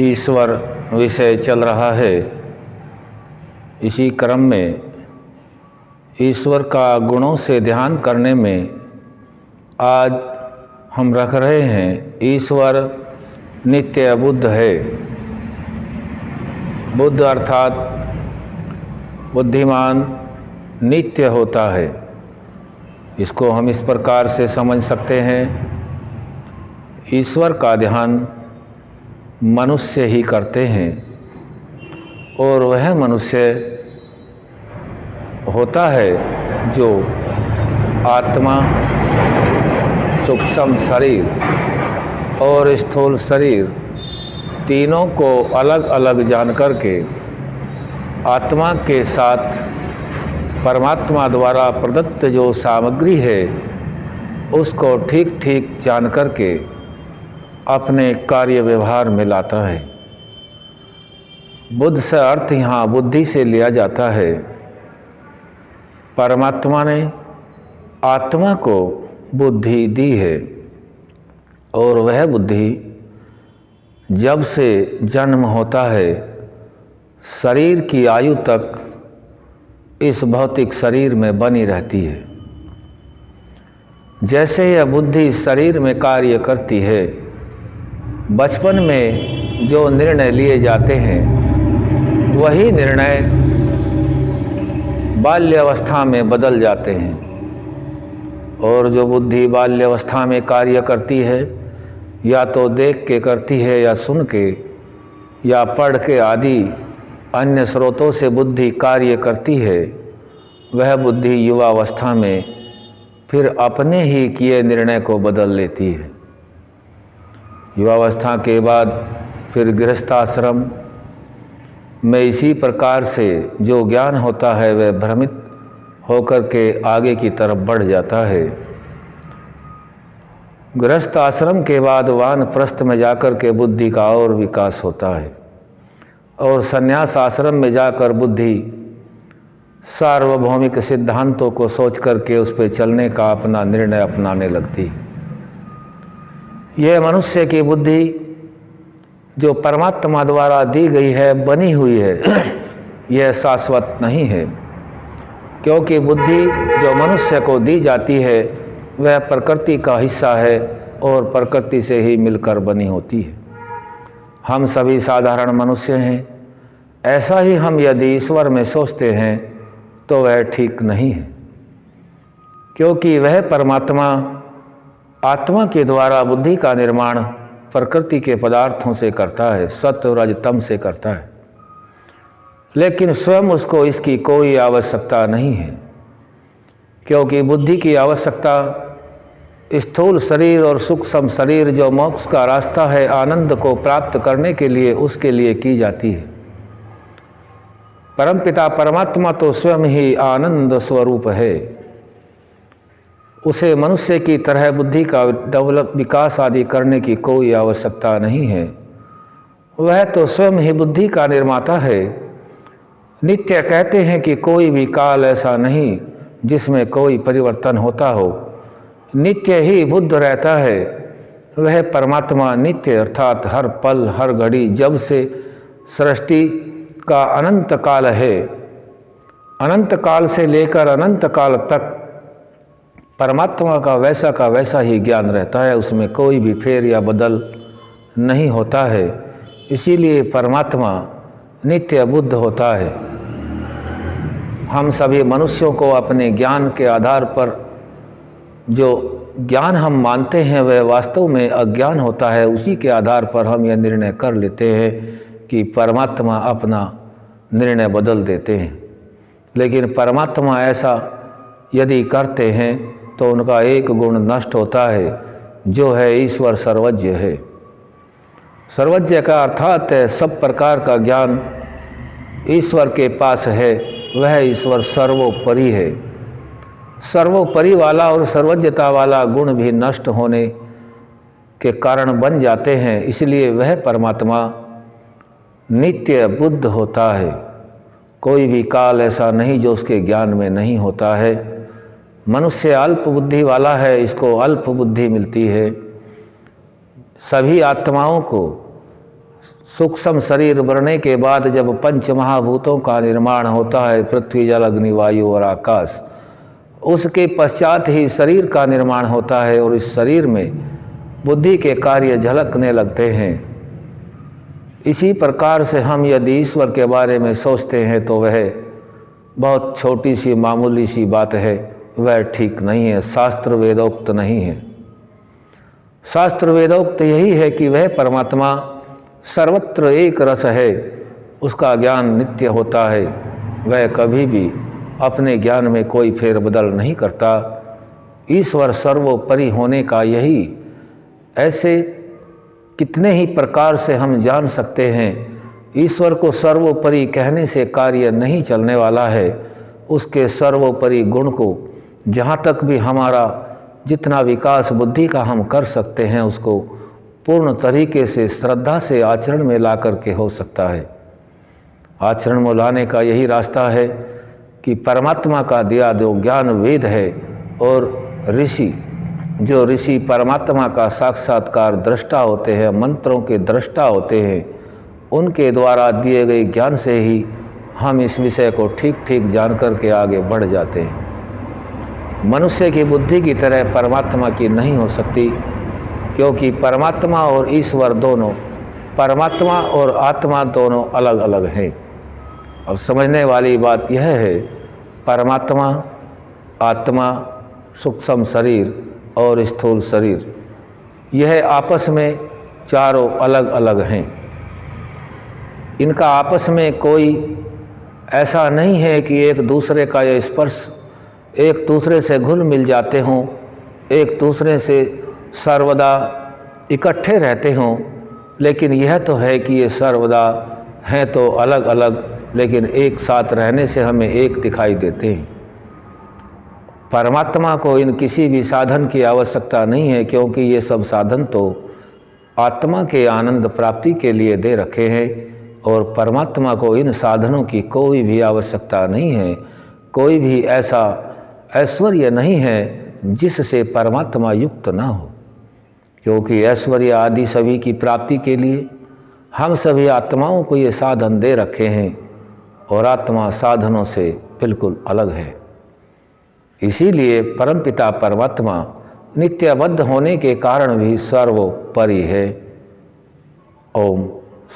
ईश्वर विषय चल रहा है। इसी क्रम में ईश्वर का गुणों से ध्यान करने में आज हम रख रहे हैं ईश्वर नित्य बुद्ध है। बुद्ध अर्थात बुद्धिमान नित्य होता है। इसको हम इस प्रकार से समझ सकते हैं, ईश्वर का ध्यान मनुष्य ही करते हैं और वह मनुष्य होता है जो आत्मा, सूक्ष्म शरीर और स्थूल शरीर तीनों को अलग अलग जान करके आत्मा के साथ परमात्मा द्वारा प्रदत्त जो सामग्री है उसको ठीक ठीक जान करके अपने कार्य व्यवहार में लाता है। बुद्ध से अर्थ यहाँ बुद्धि से लिया जाता है। परमात्मा ने आत्मा को बुद्धि दी है और वह बुद्धि जब से जन्म होता है शरीर की आयु तक इस भौतिक शरीर में बनी रहती है। जैसे यह बुद्धि शरीर में कार्य करती है, बचपन में जो निर्णय लिए जाते हैं वही निर्णय बाल्यावस्था में बदल जाते हैं। और जो बुद्धि बाल्यावस्था में कार्य करती है या तो देख के करती है या सुन के या पढ़ के आदि अन्य स्रोतों से बुद्धि कार्य करती है, वह बुद्धि युवावस्था में फिर अपने ही किए निर्णय को बदल लेती है। युवावस्था के बाद फिर गृहस्थाश्रम में इसी प्रकार से जो ज्ञान होता है वह भ्रमित होकर के आगे की तरफ बढ़ जाता है। गृहस्थ आश्रम के बाद वानप्रस्थ में जाकर के बुद्धि का और विकास होता है और संन्यास आश्रम में जाकर बुद्धि सार्वभौमिक सिद्धांतों को सोच करके उस पर चलने का अपना निर्णय अपनाने लगती है। यह मनुष्य की बुद्धि जो परमात्मा द्वारा दी गई है, बनी हुई है, यह शाश्वत नहीं है, क्योंकि बुद्धि जो मनुष्य को दी जाती है वह प्रकृति का हिस्सा है और प्रकृति से ही मिलकर बनी होती है। हम सभी साधारण मनुष्य हैं। ऐसा ही हम यदि ईश्वर में सोचते हैं तो वह ठीक नहीं है, क्योंकि वह परमात्मा आत्मा के द्वारा बुद्धि का निर्माण प्रकृति के पदार्थों से करता है, सत्व रज तम से करता है, लेकिन स्वयं उसको इसकी कोई आवश्यकता नहीं है, क्योंकि बुद्धि की आवश्यकता स्थूल शरीर और सूक्ष्म शरीर जो मोक्ष का रास्ता है आनंद को प्राप्त करने के लिए, उसके लिए की जाती है। परमपिता परमात्मा तो स्वयं ही आनंद स्वरूप है। उसे मनुष्य की तरह बुद्धि का विकास आदि करने की कोई आवश्यकता नहीं है। वह तो स्वयं ही बुद्धि का निर्माता है। नित्य कहते हैं कि कोई भी काल ऐसा नहीं जिसमें कोई परिवर्तन होता हो, नित्य ही बुद्ध रहता है। वह परमात्मा नित्य अर्थात हर पल हर घड़ी जब से सृष्टि का अनंत काल है, अनंत काल से लेकर अनंत काल तक परमात्मा का वैसा ही ज्ञान रहता है, उसमें कोई भी फेर या बदल नहीं होता है। इसीलिए परमात्मा नित्य बुद्ध होता है। हम सभी मनुष्यों को अपने ज्ञान के आधार पर जो ज्ञान हम मानते हैं वह वास्तव में अज्ञान होता है। उसी के आधार पर हम यह निर्णय कर लेते हैं कि परमात्मा अपना निर्णय बदल देते हैं, लेकिन परमात्मा ऐसा यदि करते हैं तो उनका एक गुण नष्ट होता है, जो है ईश्वर सर्वज्ञ है। सर्वज्ञ का अर्थात है सब प्रकार का ज्ञान ईश्वर के पास है, वह ईश्वर सर्वोपरि है। सर्वोपरि वाला और सर्वज्ञता वाला गुण भी नष्ट होने के कारण बन जाते हैं। इसलिए वह परमात्मा नित्य बुद्ध होता है। कोई भी काल ऐसा नहीं जो उसके ज्ञान में नहीं होता है। मनुष्य अल्प बुद्धि वाला है, इसको अल्प बुद्धि मिलती है। सभी आत्माओं को सूक्ष्म शरीर बनने के बाद जब पंच महाभूतों का निर्माण होता है, पृथ्वी जल अग्नि वायु और आकाश, उसके पश्चात ही शरीर का निर्माण होता है और इस शरीर में बुद्धि के कार्य झलकने लगते हैं। इसी प्रकार से हम यदि ईश्वर के बारे में सोचते हैं तो वह बहुत छोटी सी मामूली सी बात है, वह ठीक नहीं है, शास्त्र वेदोक्त नहीं है। शास्त्र वेदोक्त यही है कि वह परमात्मा सर्वत्र एक रस है, उसका ज्ञान नित्य होता है, वह कभी भी अपने ज्ञान में कोई फेरबदल नहीं करता। ईश्वर सर्वोपरि होने का यही ऐसे कितने ही प्रकार से हम जान सकते हैं। ईश्वर को सर्वोपरि कहने से कार्य नहीं चलने वाला है। उसके सर्वोपरि गुण को जहाँ तक भी हमारा जितना विकास बुद्धि का हम कर सकते हैं, उसको पूर्ण तरीके से श्रद्धा से आचरण में ला करके हो सकता है। आचरण में लाने का यही रास्ता है कि परमात्मा का दिया जो ज्ञान वेद है और ऋषि, जो ऋषि परमात्मा का साक्षात्कार दृष्टा होते हैं, मंत्रों के दृष्टा होते हैं, उनके द्वारा दिए गए ज्ञान से ही हम इस विषय को ठीक ठीक जान करके आगे बढ़ जाते हैं। मनुष्य की बुद्धि की तरह परमात्मा की नहीं हो सकती, क्योंकि परमात्मा और ईश्वर दोनों, परमात्मा और आत्मा दोनों अलग अलग हैं। अब समझने वाली बात यह है, परमात्मा, आत्मा, सूक्ष्म शरीर और स्थूल शरीर, यह आपस में चारों अलग अलग हैं। इनका आपस में कोई ऐसा नहीं है कि एक दूसरे का यह स्पर्श एक दूसरे से घुल मिल जाते हों, एक दूसरे से सर्वदा इकट्ठे रहते हों, लेकिन यह तो है कि ये सर्वदा हैं तो अलग अलग, लेकिन एक साथ रहने से हमें एक दिखाई देते हैं। परमात्मा को इन किसी भी साधन की आवश्यकता नहीं है, क्योंकि ये सब साधन तो आत्मा के आनंद प्राप्ति के लिए दे रखे हैं और परमात्मा को इन साधनों की कोई भी आवश्यकता नहीं है। कोई भी ऐसा ऐश्वर्य नहीं है जिससे परमात्मा युक्त ना हो, क्योंकि ऐश्वर्य आदि सभी की प्राप्ति के लिए हम सभी आत्माओं को ये साधन दे रखे हैं और आत्मा साधनों से बिल्कुल अलग है। इसीलिए परमपिता परमात्मा नित्यबद्ध होने के कारण भी सर्वोपरि है। ओम